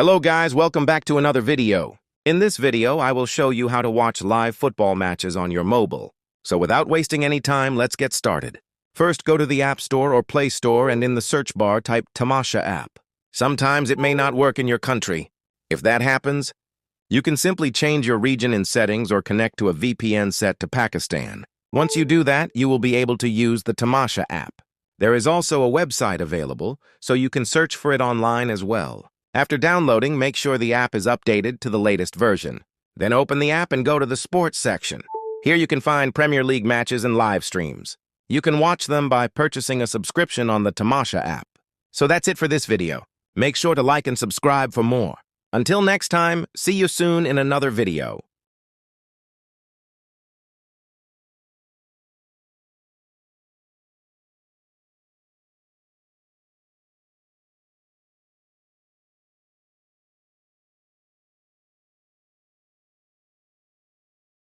Hello guys, welcome back to another video. In this video, I will show you how to watch live football matches on your mobile. So without wasting any time, let's get started. First, go to the App Store or Play Store and in the search bar type Tamasha app. Sometimes it may not work in your country. If that happens, you can simply change your region in settings or connect to a VPN set to Pakistan. Once you do that, you will be able to use the Tamasha app. There is also a website available, so you can search for it online as well. After downloading, make sure the app is updated to the latest version. Then open the app and go to the sports section. Here you can find Premier League matches and live streams. You can watch them by purchasing a subscription on the Tamasha app. So that's it for this video. Make sure to like and subscribe for more. Until next time, see you soon in another video.